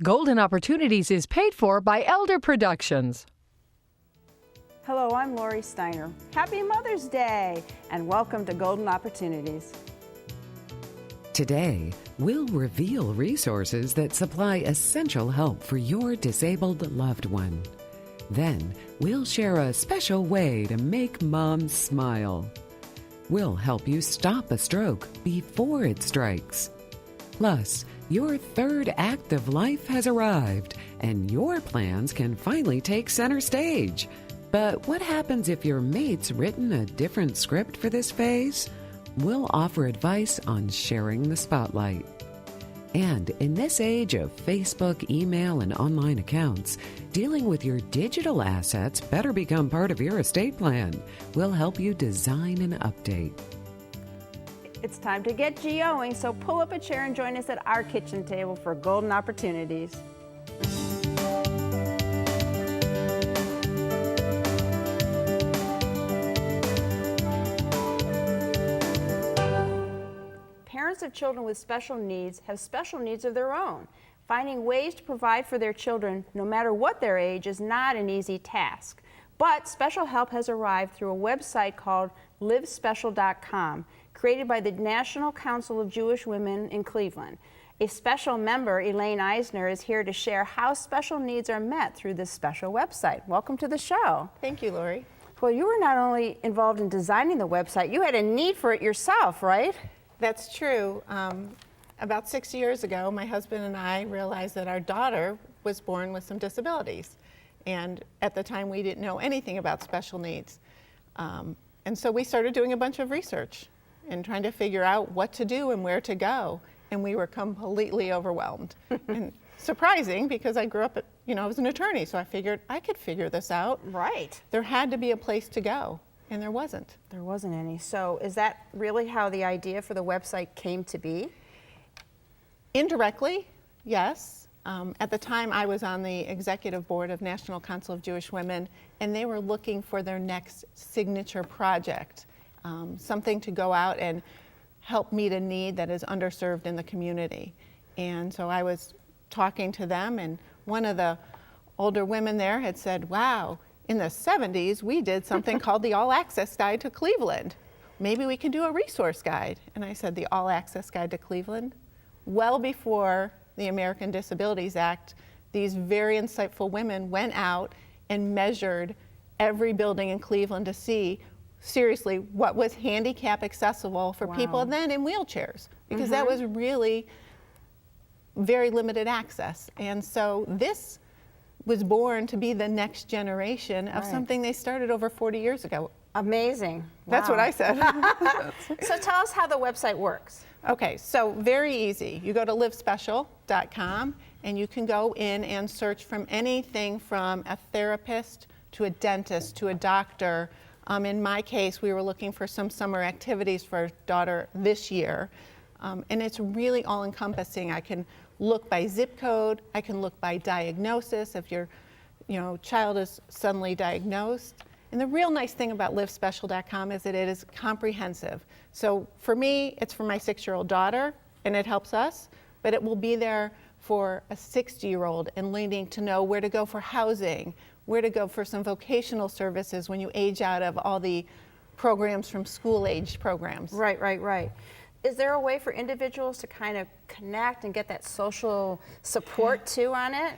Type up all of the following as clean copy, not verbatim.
Golden Opportunities is paid for by Elder Productions. Hello, I'm Lori Steiner. Happy Mother's Day and welcome to Golden Opportunities. Today, we'll reveal resources that supply essential help for your disabled loved one. Then, we'll share a special way to make mom smile. We'll help you stop a stroke before it strikes. Plus, your third act of life has arrived, and your plans can finally take center stage. But what happens if your mate's written a different script for this phase? We'll offer advice on sharing the spotlight. And in this age of Facebook, email, and online accounts, dealing with your digital assets better become part of your estate plan. We'll help you design an update. It's time to get GOing, so pull up a chair and join us at our kitchen table for Golden Opportunities. Parents of children with special needs have special needs of their own. Finding ways to provide for their children, no matter what their age, is not an easy task. But special help has arrived through a website called livespecial.com, created by the National Council of Jewish Women in Cleveland. A special member, Elaine Eisner, is here to share how special needs are met through this special website. Welcome to the show. Thank you, Lori. Well, you were not only involved in designing the website, you had a need for it yourself, right? That's true. About 6 years ago, my husband and I realized that our daughter was born with some disabilities. And at the time, we didn't know anything about special needs. And so we started doing a bunch of research and trying to figure out what to do and where to go. And we were completely overwhelmed. And surprising, because I grew up, I was an attorney, so I figured I could figure this out. Right. There had to be a place to go, and there wasn't. There wasn't any. So is that really how the idea for the website came to be? Indirectly, yes. At the time, I was on the executive board of National Council of Jewish Women, and they were looking for their next signature project, something to go out and help meet a need that is underserved in the community. And so I was talking to them, and one of the older women there had said, wow, in the 70s, we did something called the All Access Guide to Cleveland. Maybe we can do a resource guide. And I said, the All Access Guide to Cleveland? Well before the American Disabilities Act, these very insightful women went out and measured every building in Cleveland to see, seriously, what was handicap accessible for people then in wheelchairs, because that was really very limited access. And so this was born to be the next generation of something they started over 40 years ago. Amazing. That's what I said. So tell us how the website works. Okay, so very easy. You go to livespecial.com and you can go in and search from anything from a therapist to a dentist to a doctor. In my case, we were looking for some summer activities for our daughter this year. And it's really all encompassing. I can look by zip code, I can look by diagnosis if your child is suddenly diagnosed. And the real nice thing about livespecial.com is that it is comprehensive. So for me, it's for my 6-year-old daughter, and it helps us, but it will be there for a 60-year-old and needing to know where to go for housing, where to go for some vocational services when you age out of all the programs from school-age programs. Right. Is there a way for individuals to kind of connect and get that social support too on it?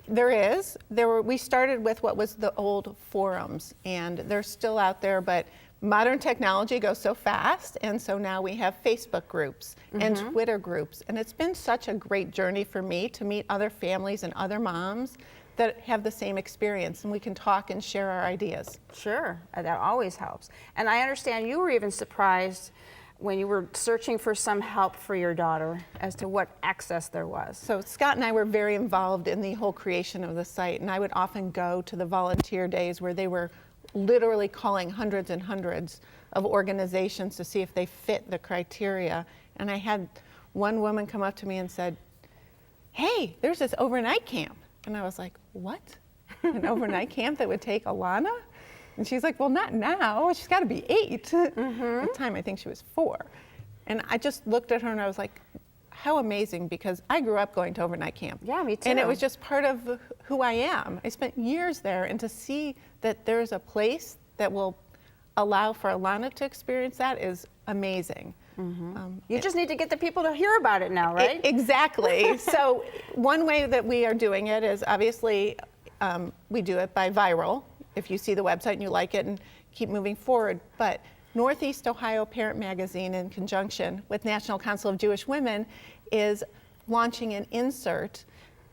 There is. We started with what was the old forums, and they're still out there, but modern technology goes so fast, and so now we have Facebook groups and Twitter groups, and it's been such a great journey for me to meet other families and other moms that have the same experience, and we can talk and share our ideas. Sure, that always helps. And I understand you were even surprised when you were searching for some help for your daughter as to what access there was. So Scott and I were very involved in the whole creation of the site, and I would often go to the volunteer days where they were literally calling hundreds and hundreds of organizations to see if they fit the criteria. And I had one woman come up to me and said, hey, there's this overnight camp. And I was like, what? An overnight camp that would take Alana? And she's like, well, not now. She's got to be 8. At the time, I think she was 4. And I just looked at her and I was like, how amazing, because I grew up going to overnight camp. Yeah, me too. And it was just part of who I am. I spent years there, and to see that there's a place that will allow for Alana to experience that is amazing. You just need to get the people to hear about it now, right? Exactly. So one way that we are doing it is obviously we do it by viral. If you see the website and you like it, and keep moving forward. But Northeast Ohio Parent Magazine, in conjunction with National Council of Jewish Women, is launching an insert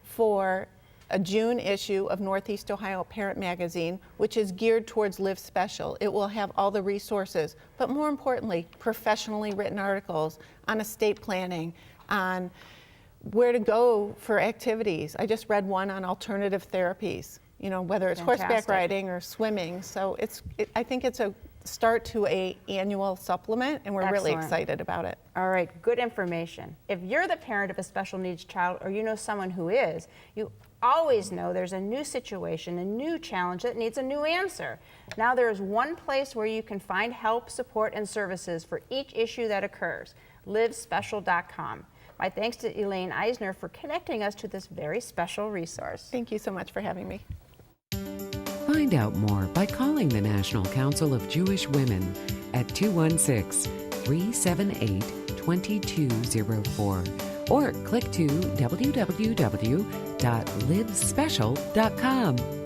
for a June issue of Northeast Ohio Parent Magazine, which is geared towards Live Special. It will have all the resources, but more importantly, professionally written articles on estate planning, on where to go for activities. I just read one on alternative therapies, you know, whether it's horseback riding or swimming. So I think it's a start to an annual supplement, and we're really excited about it. All right, good information. If you're the parent of a special needs child, or you know someone who is, you always know there's a new situation, a new challenge that needs a new answer. Now there is one place where you can find help, support, and services for each issue that occurs, livespecial.com. My thanks to Elaine Eisner for connecting us to this very special resource. Thank you so much for having me. Find out more by calling the National Council of Jewish Women at 216-378-2204 or click to www.livespecial.com.